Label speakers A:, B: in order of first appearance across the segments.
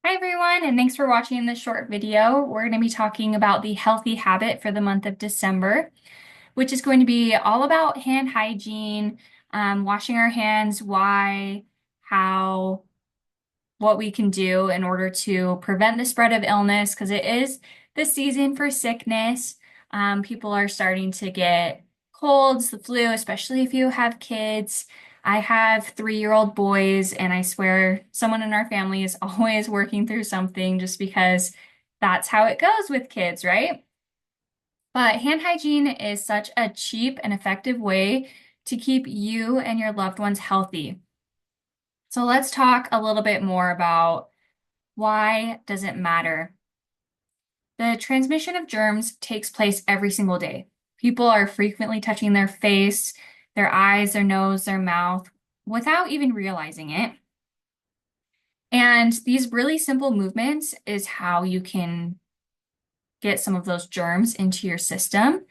A: Hi everyone, and thanks for watching this short video. We're going to be talking about the healthy habit for the month of December, which is going to be all about hand hygiene, washing our hands, why, how, what we can do in order to prevent the spread of illness, because it is the season for sickness. People are starting to get colds, the flu, especially if you have kids. I have 3-year-old boys, and I swear someone in our family is always working through something just because that's how it goes with kids, right? But hand hygiene is such a cheap and effective way to keep you and your loved ones healthy. So let's talk a little bit more about why does it matter? The transmission of germs takes place every single day. People are frequently touching their face, their eyes, their nose, their mouth without even realizing it. And these really simple movements is how you can get some of those germs into your system,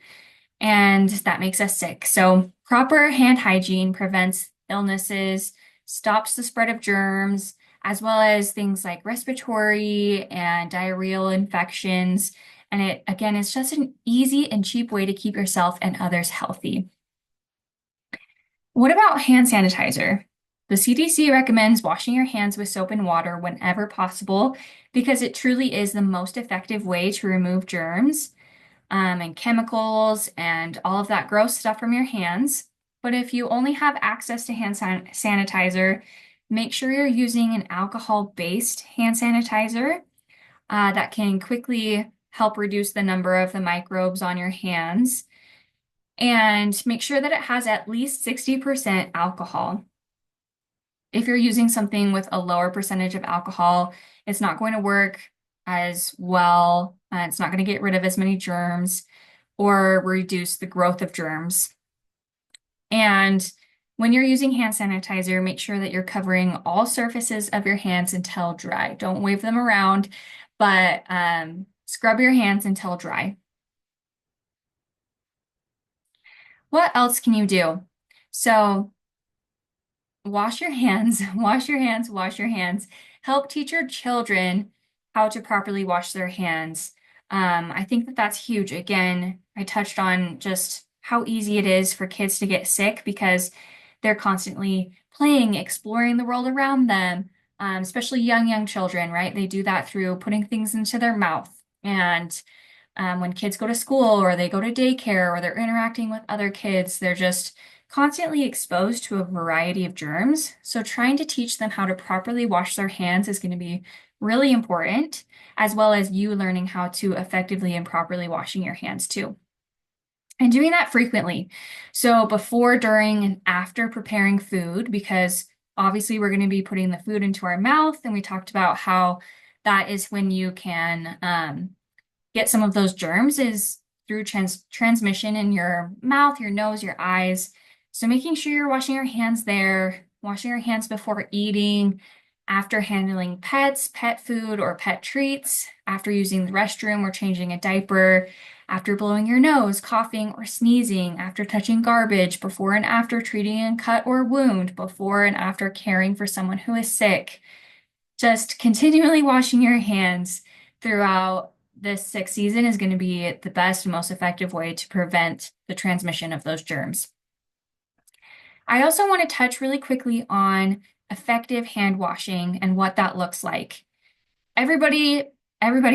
A: and that makes us sick. So proper hand hygiene prevents illnesses, stops the spread of germs, as well as things like respiratory and diarrheal infections. And it, again, is just an easy and cheap way to keep yourself and others healthy. What about hand sanitizer? The CDC recommends washing your hands with soap and water whenever possible because it truly is the most effective way to remove germs and chemicals and all of that gross stuff from your hands. But if you only have access to hand sanitizer, make sure you're using an alcohol-based hand sanitizer that can quickly help reduce the number of the microbes on your hands. And make sure that it has at least 60% alcohol. If you're using something with a lower percentage of alcohol, it's not going to work as well. It's not going to get rid of as many germs or reduce the growth of germs. And when you're using hand sanitizer, make sure that you're covering all surfaces of your hands until dry. Don't wave them around, but scrub your hands until dry. What else can you do? So wash your hands, wash your hands, wash your hands. Help teach your children how to properly wash their hands. I think that that's huge. Again, I touched on just how easy it is for kids to get sick because they're constantly playing, exploring the world around them, especially young children, right? They do that through putting things into their mouth. And when kids go to school or they go to daycare or they're interacting with other kids, they're just constantly exposed to a variety of germs. So trying to teach them how to properly wash their hands is going to be really important, as well as you learning how to effectively and properly washing your hands too. And doing that frequently. So before, during, and after preparing food, because obviously we're going to be putting the food into our mouth, and we talked about how that is when you can get some of those germs is through transmission in your mouth, your nose, your eyes. So making sure you're washing your hands there, washing your hands before eating, after handling pets, pet food, or pet treats, after using the restroom or changing a diaper, after blowing your nose, coughing, or sneezing, after touching garbage, before and after treating a cut or wound, before and after caring for someone who is sick. Just continually washing your hands throughout this sick season is going to be the best and most effective way to prevent the transmission of those germs. I also want to touch really quickly on effective hand washing and what that looks like. Everybody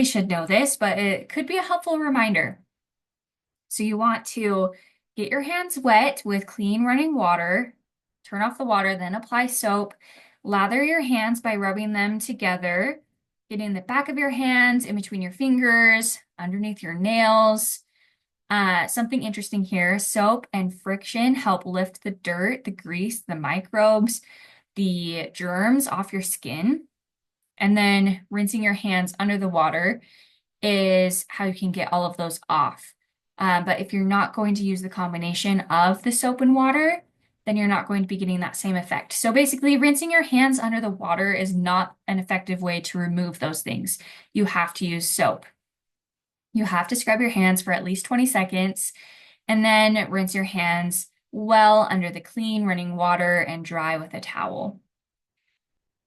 A: should know this, but it could be a helpful reminder. So you want to get your hands wet with clean running water, turn off the water, then apply soap. Lather your hands by rubbing them together, getting the back of your hands in between your fingers, underneath your nails. Something interesting here, soap and friction help lift the dirt, the grease, the microbes, the germs off your skin. And then rinsing your hands under the water is how you can get all of those off. But if you're not going to use the combination of the soap and water, then you're not going to be getting that same effect. So basically, rinsing your hands under the water is not an effective way to remove those things. You have to use soap. You have to scrub your hands for at least 20 seconds and then rinse your hands well under the clean running water and dry with a towel.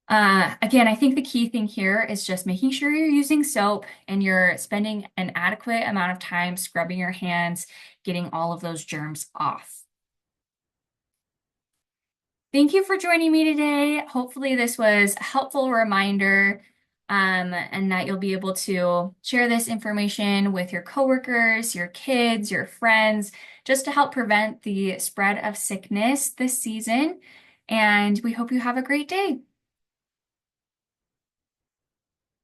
A: Again, I think the key thing here is just making sure you're using soap and you're spending an adequate amount of time scrubbing your hands, getting all of those germs off. Thank you for joining me today. Hopefully, this was a helpful reminder, and that you'll be able to share this information with your coworkers, your kids, your friends, just to help prevent the spread of sickness this season. And we hope you have a great day.